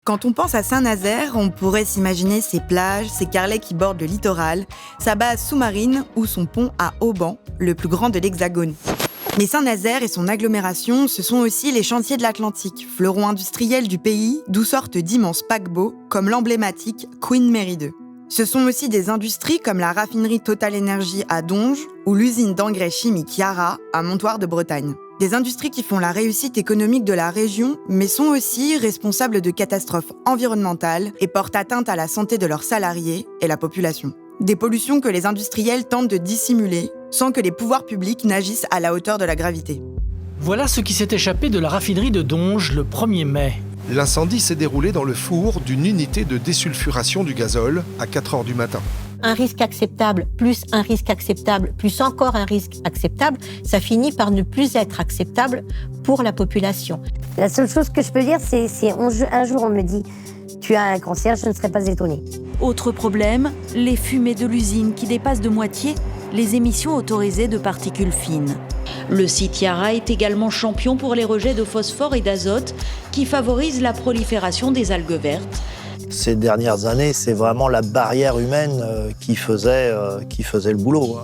Quand on pense à Saint-Nazaire, on pourrait s'imaginer ses plages, ses carrelets qui bordent le littoral, sa base sous-marine ou son pont à Auban, le plus grand de l'Hexagone. Mais Saint-Nazaire et son agglomération, ce sont aussi les chantiers de l'Atlantique, fleurons industriels du pays, d'où sortent d'immenses paquebots, comme l'emblématique Queen Mary 2. Ce sont aussi des industries comme la raffinerie Total Energy à Donges ou l'usine d'engrais chimiques Yara à Montoire de Bretagne. Des industries qui font la réussite économique de la région, mais sont aussi responsables de catastrophes environnementales et portent atteinte à la santé de leurs salariés et la population. Des pollutions que les industriels tentent de dissimuler, sans que les pouvoirs publics n'agissent à la hauteur de la gravité. Voilà ce qui s'est échappé de la raffinerie de Donges le 1er mai. L'incendie s'est déroulé dans le four d'une unité de désulfuration du gazole à 4h du matin. Un risque acceptable, plus un risque acceptable, plus encore un risque acceptable, ça finit par ne plus être acceptable pour la population. La seule chose que je peux dire, c'est un jour on me dit « tu as un cancer, je ne serais pas étonnée ». Autre problème, les fumées de l'usine qui dépassent de moitié les émissions autorisées de particules fines. Le site Yara est également champion pour les rejets de phosphore et d'azote qui favorisent la prolifération des algues vertes. Ces dernières années, c'est vraiment la barrière humaine qui faisait le boulot.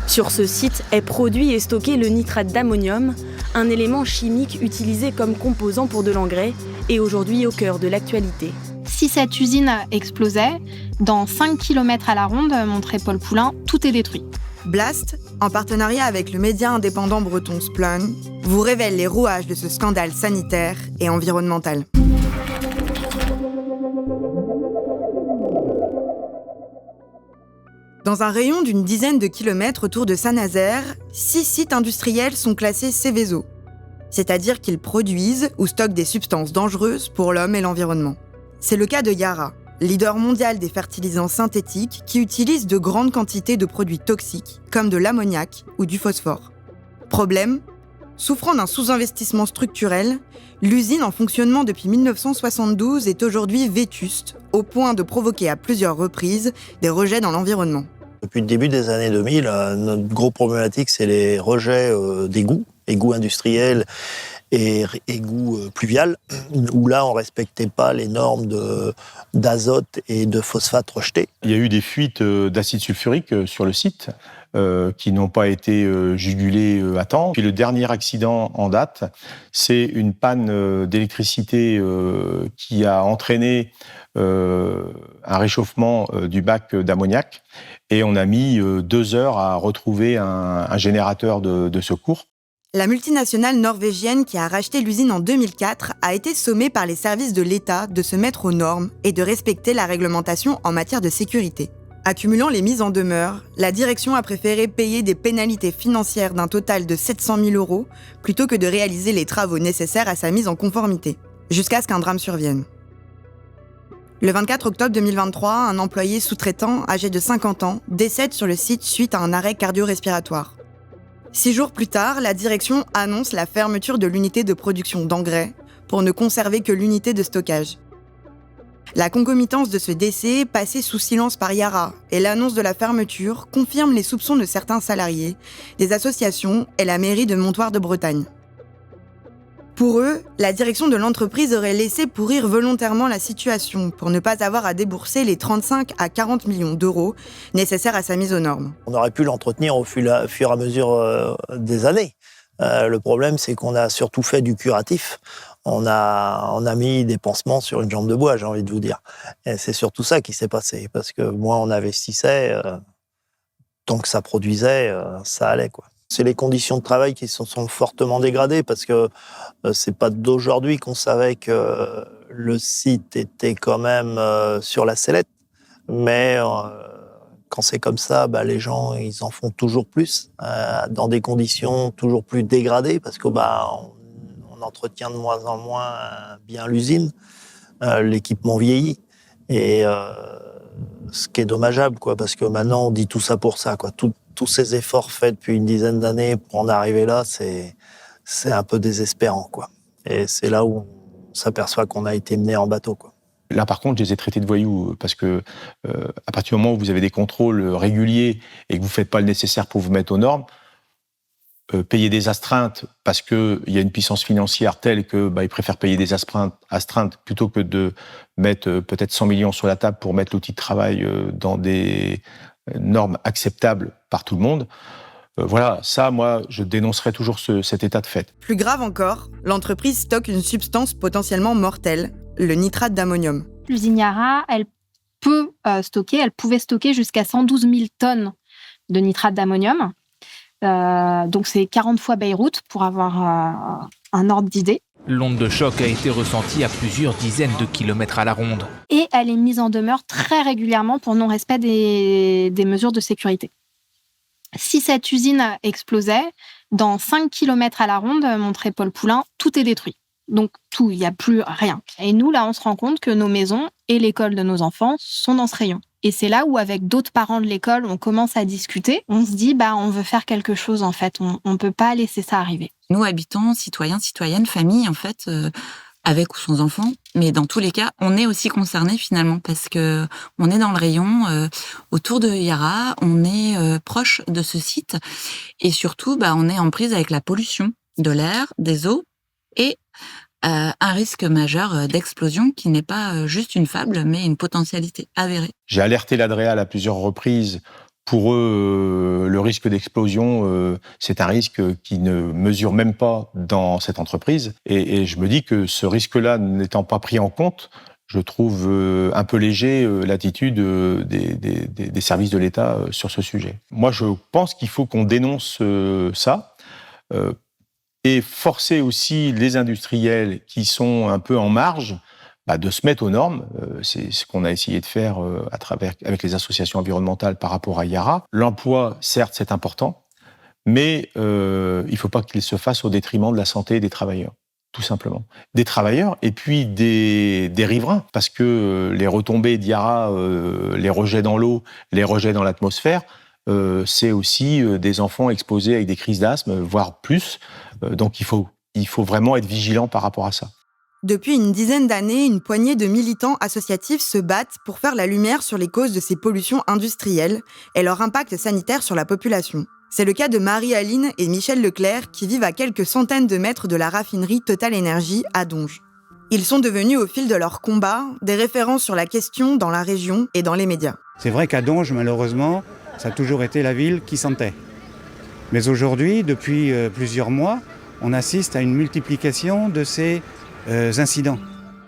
Sur ce site est produit et stocké le nitrate d'ammonium, un élément chimique utilisé comme composant pour de l'engrais et aujourd'hui au cœur de l'actualité. Si cette usine explosait, dans 5 km à la ronde, montrait Paul Poulain, tout est détruit. Blast, en partenariat avec le média indépendant breton Splun, vous révèle les rouages de ce scandale sanitaire et environnemental. Dans un rayon d'une dizaine de kilomètres autour de Saint-Nazaire, 6 sites industriels sont classés Seveso, c'est-à-dire qu'ils produisent ou stockent des substances dangereuses pour l'homme et l'environnement. C'est le cas de Yara, leader mondial des fertilisants synthétiques qui utilise de grandes quantités de produits toxiques, comme de l'ammoniac ou du phosphore. Problème, souffrant d'un sous-investissement structurel, l'usine en fonctionnement depuis 1972 est aujourd'hui vétuste, au point de provoquer à plusieurs reprises des rejets dans l'environnement. Depuis le début des années 2000, notre gros problématique, c'est les rejets d'égouts industriels et égouts pluvial, où là, on ne respectait pas les normes d'azote et de phosphate rejetés. Il y a eu des fuites d'acide sulfurique sur le site qui n'ont pas été jugulées à temps. Puis le dernier accident en date, c'est une panne d'électricité qui a entraîné un réchauffement du bac d'ammoniac et on a mis 2 heures à retrouver un générateur de secours. La multinationale norvégienne qui a racheté l'usine en 2004 a été sommée par les services de l'État de se mettre aux normes et de respecter la réglementation en matière de sécurité. Accumulant les mises en demeure, la direction a préféré payer des pénalités financières d'un total de 700 000 € plutôt que de réaliser les travaux nécessaires à sa mise en conformité, jusqu'à ce qu'un drame survienne. Le 24 octobre 2023, un employé sous-traitant âgé de 50 ans décède sur le site suite à un arrêt cardio-respiratoire. 6 jours plus tard, la direction annonce la fermeture de l'unité de production d'engrais pour ne conserver que l'unité de stockage. La concomitance de ce décès, passée sous silence par Yara, et l'annonce de la fermeture confirme les soupçons de certains salariés, des associations et la mairie de Montoire de Bretagne. Pour eux, la direction de l'entreprise aurait laissé pourrir volontairement la situation pour ne pas avoir à débourser les 35 à 40 millions d'euros nécessaires à sa mise aux normes. On aurait pu l'entretenir au fur et à mesure des années. Le problème, c'est qu'on a surtout fait du curatif. On a mis des pansements sur une jambe de bois, j'ai envie de vous dire. Et c'est surtout ça qui s'est passé, parce que moins on investissait, tant que ça produisait, ça allait, quoi. C'est les conditions de travail qui se sont fortement dégradées, parce que c'est pas d'aujourd'hui qu'on savait que le site était quand même sur la sellette. Mais quand c'est comme ça, les gens, ils en font toujours plus, dans des conditions toujours plus dégradées, parce que on entretient de moins en moins bien l'usine, l'équipement vieillit, et ce qui est dommageable, quoi, parce que maintenant on dit tout ça pour ça, quoi. Tous ces efforts faits depuis une dizaine d'années pour en arriver là, c'est un peu désespérant, quoi. Et c'est là où on s'aperçoit qu'on a été mené en bateau, quoi. Là, par contre, je les ai traités de voyous parce que à partir du moment où vous avez des contrôles réguliers et que vous ne faites pas le nécessaire pour vous mettre aux normes, payer des astreintes parce qu'il y a une puissance financière telle que ils préfèrent payer des astreintes plutôt que de mettre peut-être 100 millions sur la table pour mettre l'outil de travail dans des normes acceptables par tout le monde. Voilà, ça, moi, je dénoncerai toujours cet état de fait. Plus grave encore, l'entreprise stocke une substance potentiellement mortelle, le nitrate d'ammonium. L'usine Yara, elle pouvait stocker jusqu'à 112 000 tonnes de nitrate d'ammonium. Donc c'est 40 fois Beyrouth pour avoir un ordre d'idée. L'onde de choc a été ressentie à plusieurs dizaines de kilomètres à la ronde. Et elle est mise en demeure très régulièrement pour non-respect des mesures de sécurité. Si cette usine explosait, dans 5 km à la ronde, montrait Paul Poulain, tout est détruit. Donc tout, il n'y a plus rien. Et nous, là, on se rend compte que nos maisons et l'école de nos enfants sont dans ce rayon. Et c'est là où, avec d'autres parents de l'école, on commence à discuter. On se dit, on veut faire quelque chose, en fait. On ne peut pas laisser ça arriver. Nous, habitants, citoyens, citoyennes, familles, en fait, avec ou sans enfants, mais dans tous les cas, on est aussi concernés finalement parce que on est dans le rayon autour de Yara, on est proche de ce site et surtout, on est en prise avec la pollution de l'air, des eaux et un risque majeur d'explosion qui n'est pas juste une fable, mais une potentialité avérée. J'ai alerté l'Adréal à plusieurs reprises. Pour eux, le risque d'explosion, c'est un risque qu'ils ne mesurent même pas dans cette entreprise. Et je me dis que ce risque-là n'étant pas pris en compte, je trouve un peu léger l'attitude des services de l'État sur ce sujet. Moi, je pense qu'il faut qu'on dénonce ça et forcer aussi les industriels qui sont un peu en marge de se mettre aux normes. C'est ce qu'on a essayé de faire avec les associations environnementales par rapport à Yara. L'emploi, certes, c'est important, mais il ne faut pas qu'il se fasse au détriment de la santé des travailleurs, tout simplement. Des travailleurs et puis des riverains, parce que les retombées d'Yara, les rejets dans l'eau, les rejets dans l'atmosphère, c'est aussi des enfants exposés avec des crises d'asthme, voire plus. Donc il faut vraiment être vigilant par rapport à ça. Depuis une dizaine d'années, une poignée de militants associatifs se battent pour faire la lumière sur les causes de ces pollutions industrielles et leur impact sanitaire sur la population. C'est le cas de Marie-Aline et Michel Leclerc qui vivent à quelques centaines de mètres de la raffinerie Total Énergie à Donges. Ils sont devenus au fil de leur combat des références sur la question dans la région et dans les médias. C'est vrai qu'à Donges, malheureusement, ça a toujours été la ville qui sentait. Mais aujourd'hui, depuis plusieurs mois, on assiste à une multiplication de ces incidents.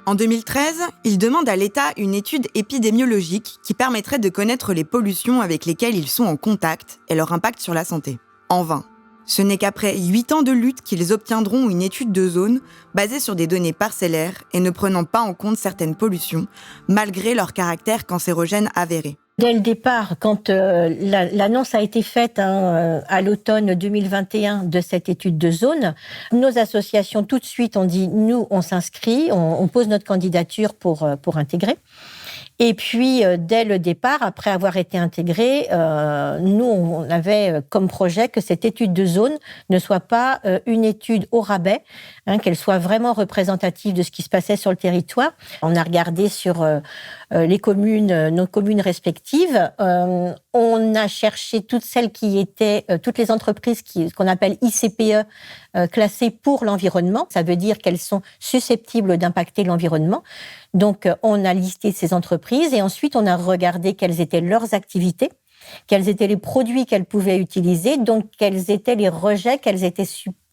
En 2013, ils demandent à l'État une étude épidémiologique qui permettrait de connaître les pollutions avec lesquelles ils sont en contact et leur impact sur la santé. En vain. Ce n'est qu'après 8 ans de lutte qu'ils obtiendront une étude de zone basée sur des données parcellaires et ne prenant pas en compte certaines pollutions, malgré leur caractère cancérogène avéré. Dès le départ, quand l'annonce a été faite à l'automne 2021 de cette étude de zone, nos associations tout de suite ont dit, nous, on s'inscrit, on pose notre candidature pour intégrer. Et puis, dès le départ, après avoir été intégrés, nous, on avait comme projet que cette étude de zone ne soit pas une étude au rabais, qu'elle soit vraiment représentative de ce qui se passait sur le territoire. On a regardé sur les communes, nos communes respectives. On a cherché toutes celles qui étaient, toutes les entreprises qu'on appelle ICPE, classées pour l'environnement. Ça veut dire qu'elles sont susceptibles d'impacter l'environnement. Donc, on a listé ces entreprises et ensuite, on a regardé quelles étaient leurs activités, quels étaient les produits qu'elles pouvaient utiliser, donc quels étaient les rejets qu'elles étaient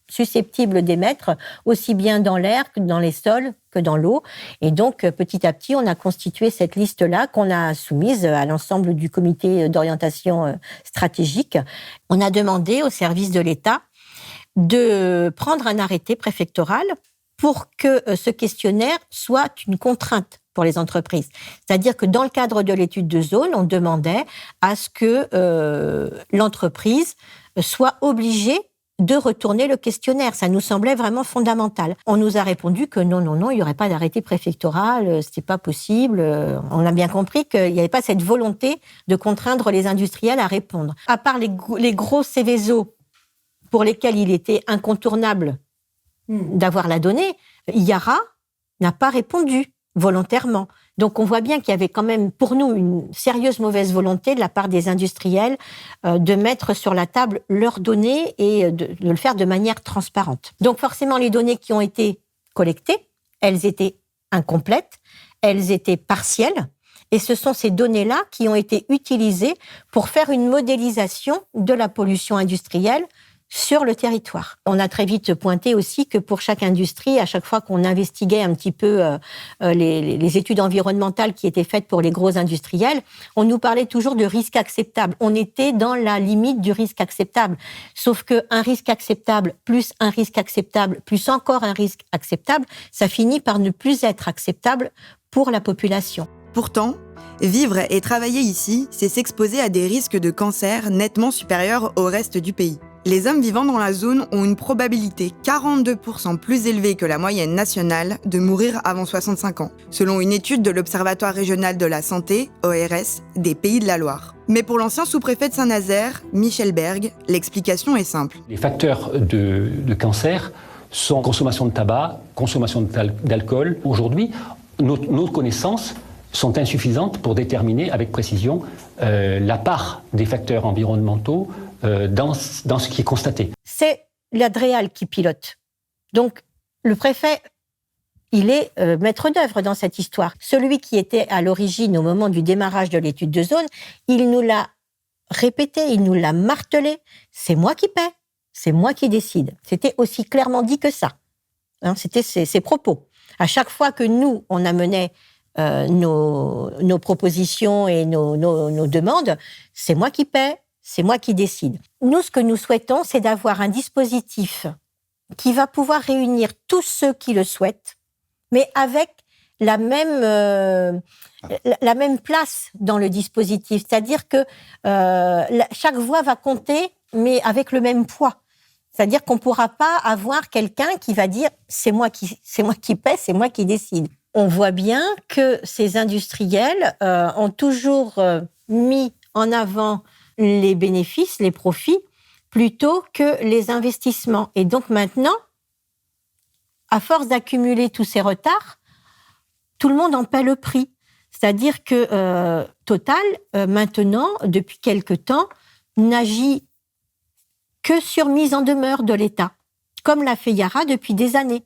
susceptibles d'émettre, aussi bien dans l'air que dans les sols, que dans l'eau. Et donc, petit à petit, on a constitué cette liste-là qu'on a soumise à l'ensemble du comité d'orientation stratégique. On a demandé au service de l'État de prendre un arrêté préfectoral pour que ce questionnaire soit une contrainte pour les entreprises. C'est-à-dire que dans le cadre de l'étude de zone, on demandait à ce que l'entreprise soit obligée de retourner le questionnaire. Ça nous semblait vraiment fondamental. On nous a répondu que non, il n'y aurait pas d'arrêté préfectoral, c'était pas possible. On a bien compris qu'il n'y avait pas cette volonté de contraindre les industriels à répondre. À part les gros Céveso pour lesquels il était incontournable d'avoir la donnée, Yara n'a pas répondu. volontairement. Donc on voit bien qu'il y avait quand même pour nous une sérieuse mauvaise volonté de la part des industriels de mettre sur la table leurs données et de le faire de manière transparente. Donc forcément les données qui ont été collectées, elles étaient incomplètes, elles étaient partielles, et ce sont ces données-là qui ont été utilisées pour faire une modélisation de la pollution industrielle sur le territoire. On a très vite pointé aussi que pour chaque industrie, à chaque fois qu'on investiguait un petit peu les études environnementales qui étaient faites pour les gros industriels, on nous parlait toujours de risque acceptable. On était dans la limite du risque acceptable. Sauf qu'un risque acceptable, plus un risque acceptable, plus encore un risque acceptable, ça finit par ne plus être acceptable pour la population. Pourtant, vivre et travailler ici, c'est s'exposer à des risques de cancer nettement supérieurs au reste du pays. Les hommes vivant dans la zone ont une probabilité 42% plus élevée que la moyenne nationale de mourir avant 65 ans, selon une étude de l'Observatoire régional de la santé, ORS, des Pays de la Loire. Mais pour l'ancien sous-préfet de Saint-Nazaire, Michel Berg, l'explication est simple. Les facteurs de cancer sont consommation de tabac, consommation d'alcool. Aujourd'hui, nos connaissances sont insuffisantes pour déterminer avec précision la part des facteurs environnementaux dans ce qui est constaté. C'est la DREAL qui pilote. Donc, le préfet, il est maître d'œuvre dans cette histoire. Celui qui était à l'origine au moment du démarrage de l'étude de zone, il nous l'a répété, il nous l'a martelé. C'est moi qui paie, c'est moi qui décide. C'était aussi clairement dit que ça. Hein, c'était ses propos. À chaque fois que nous, on amenait nos propositions et nos demandes, c'est moi qui paie, c'est moi qui décide. Nous, ce que nous souhaitons, c'est d'avoir un dispositif qui va pouvoir réunir tous ceux qui le souhaitent, mais avec la même place dans le dispositif. C'est-à-dire que chaque voix va compter, mais avec le même poids. C'est-à-dire qu'on ne pourra pas avoir quelqu'un qui va dire « c'est moi qui paie, c'est moi qui décide ». On voit bien que ces industriels ont toujours mis en avant les bénéfices, les profits, plutôt que les investissements. Et donc maintenant, à force d'accumuler tous ces retards, tout le monde en paie le prix. C'est-à-dire que Total, maintenant, depuis quelque temps, n'agit que sur mise en demeure de l'État, comme l'a fait Yara depuis des années.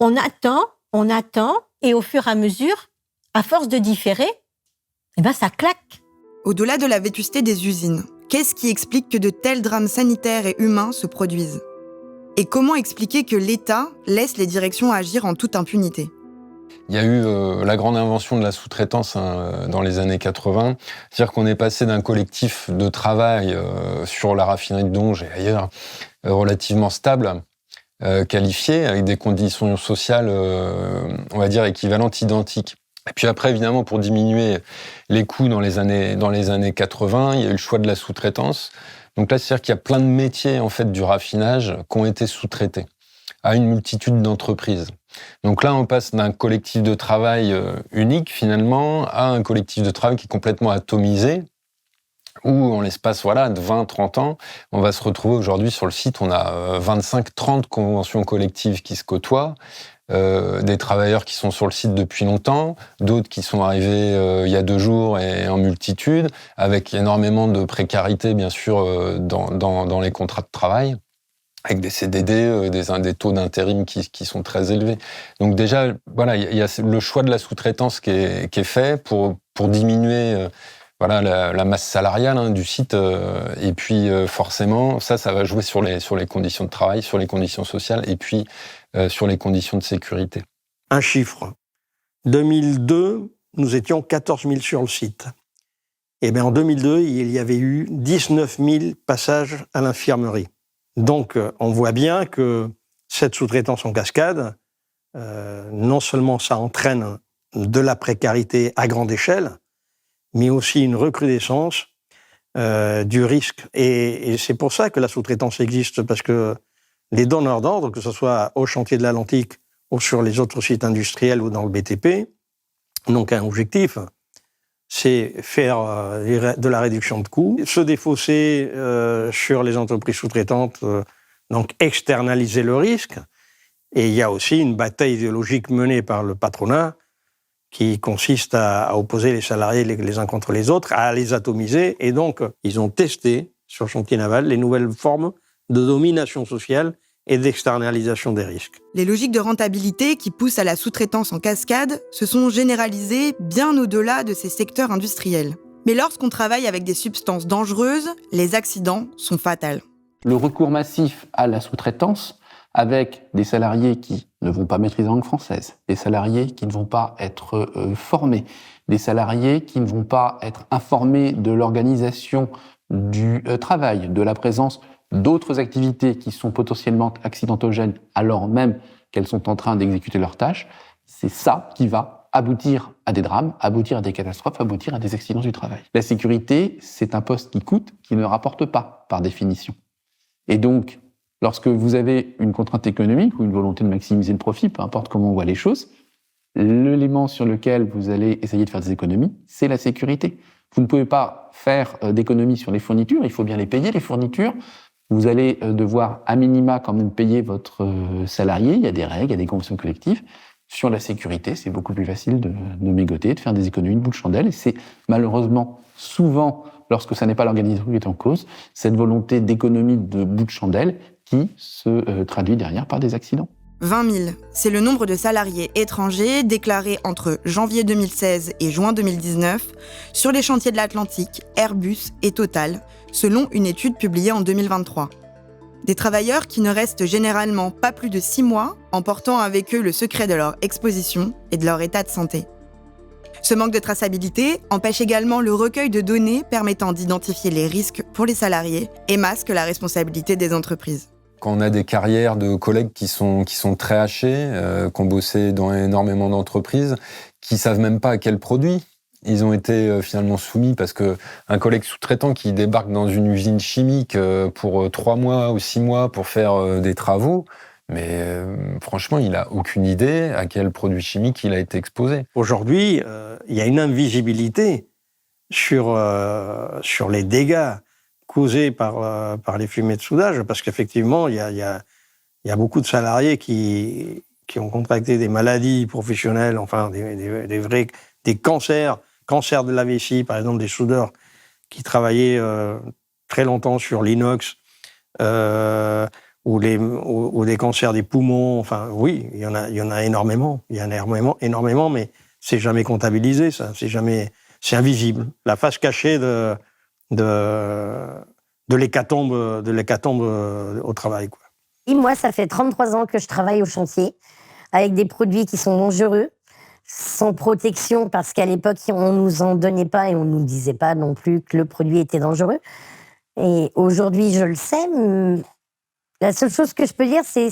On attend, et au fur et à mesure, à force de différer, ça claque. Au-delà de la vétusté des usines, qu'est-ce qui explique que de tels drames sanitaires et humains se produisent ? Et comment expliquer que l'État laisse les directions agir en toute impunité ? Il y a eu la grande invention de la sous-traitance dans les années 80, c'est-à-dire qu'on est passé d'un collectif de travail sur la raffinerie de Donges et ailleurs relativement stable, qualifié, avec des conditions sociales, on va dire, équivalentes, identiques. Et puis après, évidemment, pour diminuer les coûts dans les années 80, il y a eu le choix de la sous-traitance. Donc là, c'est-à-dire qu'il y a plein de métiers en fait, du raffinage qui ont été sous-traités à une multitude d'entreprises. Donc là, on passe d'un collectif de travail unique, finalement, à un collectif de travail qui est complètement atomisé, où, en l'espace de 20-30 ans, on va se retrouver aujourd'hui sur le site, on a 25-30 conventions collectives qui se côtoient, des travailleurs qui sont sur le site depuis longtemps, d'autres qui sont arrivés il y a 2 jours et en multitude, avec énormément de précarité, bien sûr, dans les contrats de travail, avec des CDD, des taux d'intérim qui sont très élevés. Donc déjà, il y a le choix de la sous-traitance qui est fait pour diminuer la masse salariale du site. Et puis forcément, ça va jouer sur les conditions de travail, sur les conditions sociales et puis sur les conditions de sécurité. Un chiffre. 2002, nous étions 14 000 sur le site. Et bien en 2002, il y avait eu 19 000 passages à l'infirmerie. Donc, on voit bien que cette sous-traitance en cascade, non seulement ça entraîne de la précarité à grande échelle, mais aussi une recrudescence du risque. Et c'est pour ça que la sous-traitance existe, parce que les donneurs d'ordre, que ce soit au chantier de l'Atlantique ou sur les autres sites industriels ou dans le BTP, n'ont qu'un objectif, c'est faire de la réduction de coûts, se défausser sur les entreprises sous-traitantes, donc externaliser le risque. Et il y a aussi une bataille idéologique menée par le patronat qui consiste à opposer les salariés les uns contre les autres, à les atomiser. Et donc, ils ont testé sur le chantier naval les nouvelles formes de domination sociale et d'externalisation des risques. Les logiques de rentabilité qui poussent à la sous-traitance en cascade se sont généralisées bien au-delà de ces secteurs industriels. Mais lorsqu'on travaille avec des substances dangereuses, les accidents sont fatals. Le recours massif à la sous-traitance, avec des salariés qui ne vont pas maîtriser la langue française, des salariés qui ne vont pas être formés, des salariés qui ne vont pas être informés de l'organisation du travail, de la présence d'autres activités qui sont potentiellement accidentogènes alors même qu'elles sont en train d'exécuter leurs tâches, c'est ça qui va aboutir à des drames, aboutir à des catastrophes, aboutir à des accidents du travail. La sécurité, c'est un poste qui coûte, qui ne rapporte pas, par définition. Et donc, lorsque vous avez une contrainte économique ou une volonté de maximiser le profit, peu importe comment on voit les choses, l'élément sur lequel vous allez essayer de faire des économies, c'est la sécurité. Vous ne pouvez pas faire d'économies sur les fournitures, il faut bien les payer, les fournitures. Vous allez devoir, à minima, quand même payer votre salarié. Il y a des règles, il y a des conventions collectives. Sur la sécurité, c'est beaucoup plus facile de mégoter, de faire des économies de bout de chandelle. Et c'est malheureusement souvent, lorsque ça n'est pas l'organisation qui est en cause, cette volonté d'économie de bout de chandelle qui se traduit derrière par des accidents. 20 000, c'est le nombre de salariés étrangers déclarés entre janvier 2016 et juin 2019 sur les chantiers de l'Atlantique, Airbus et Total, selon une étude publiée en 2023. Des travailleurs qui ne restent généralement pas plus de 6 mois, emportant avec eux le secret de leur exposition et de leur état de santé. Ce manque de traçabilité empêche également le recueil de données permettant d'identifier les risques pour les salariés et masque la responsabilité des entreprises. Quand on a des carrières de collègues qui sont très hachés, qui ont bossé dans énormément d'entreprises, qui savent même pas à quel produit ils ont été finalement soumis, parce que un collègue sous-traitant qui débarque dans une usine chimique pour 3 mois ou 6 mois pour faire des travaux, mais franchement, il a aucune idée à quel produit chimique il a été exposé. Aujourd'hui, il y a une invisibilité sur les dégâts causés par les fumées de soudage, parce qu'effectivement, il y a beaucoup de salariés qui ont contracté des maladies professionnelles, enfin des cancers de la vessie, par exemple des soudeurs qui travaillaient très longtemps sur l'inox, ou des cancers des poumons. Enfin, oui, il y en a énormément. Il y en a énormément, mais c'est jamais comptabilisé, ça. C'est invisible. La face cachée de l'hécatombe au travail, quoi. Et moi, ça fait 33 ans que je travaille au chantier avec des produits qui sont dangereux, sans protection, parce qu'à l'époque, on ne nous en donnait pas et on ne nous disait pas non plus que le produit était dangereux. Et aujourd'hui, je le sais. La seule chose que je peux dire, c'est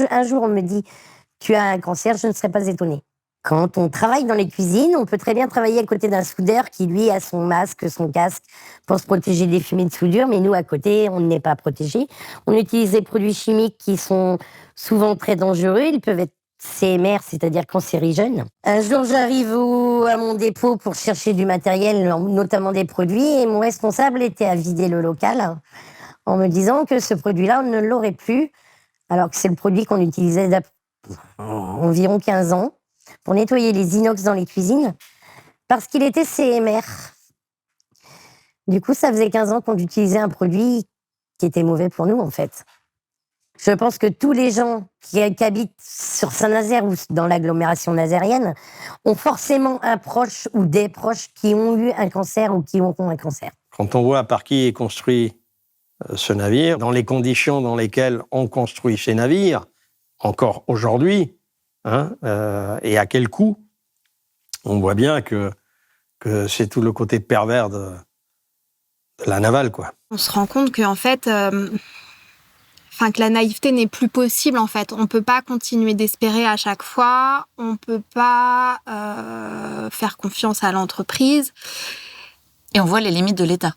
un jour, on me dit « Tu as un cancer, je ne serais pas étonnée ». Quand on travaille dans les cuisines, on peut très bien travailler à côté d'un soudeur qui, lui, a son masque, son casque pour se protéger des fumées de soudure, mais nous, à côté, on n'est pas protégés. On utilise des produits chimiques qui sont souvent très dangereux. Ils peuvent être CMR, c'est-à-dire cancérigènes. Un jour, j'arrive à mon dépôt pour chercher du matériel, notamment des produits, et mon responsable était à vider le local en me disant que ce produit-là, on ne l'aurait plus, alors que c'est le produit qu'on utilisait environ 15 ans pour nettoyer les inox dans les cuisines, parce qu'il était CMR. Du coup, ça faisait 15 ans qu'on utilisait un produit qui était mauvais pour nous, en fait. Je pense que tous les gens qui habitent sur Saint-Nazaire ou dans l'agglomération nazérienne ont forcément un proche ou des proches qui ont eu un cancer ou qui auront un cancer. Quand on voit par qui est construit ce navire, dans les conditions dans lesquelles on construit ces navires, encore aujourd'hui, et à quel coût, on voit bien que c'est tout le côté pervers de la navale, quoi. On se rend compte qu'en fait, que la naïveté n'est plus possible, en fait. On ne peut pas continuer d'espérer à chaque fois, on ne peut pas faire confiance à l'entreprise. Et on voit les limites de l'État.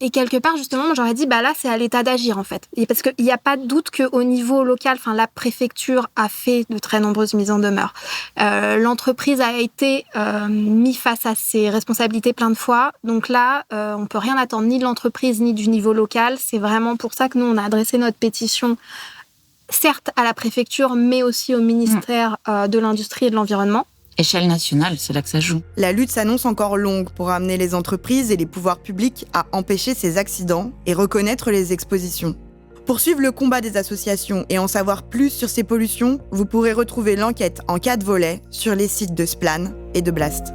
Et quelque part, justement, j'aurais dit, là, c'est à l'État d'agir, en fait. Et parce qu'il n'y a pas de doute qu'au niveau local, la préfecture a fait de très nombreuses mises en demeure. L'entreprise a été mise face à ses responsabilités plein de fois. Donc là, on ne peut rien attendre ni de l'entreprise, ni du niveau local. C'est vraiment pour ça que nous, on a adressé notre pétition certes à la préfecture, mais aussi au ministère de l'Industrie et de l'Environnement. Échelle nationale, c'est là que ça joue. La lutte s'annonce encore longue pour amener les entreprises et les pouvoirs publics à empêcher ces accidents et reconnaître les expositions. Pour suivre le combat des associations et en savoir plus sur ces pollutions, vous pourrez retrouver l'enquête en 4 volets sur les sites de Splan et de Blast.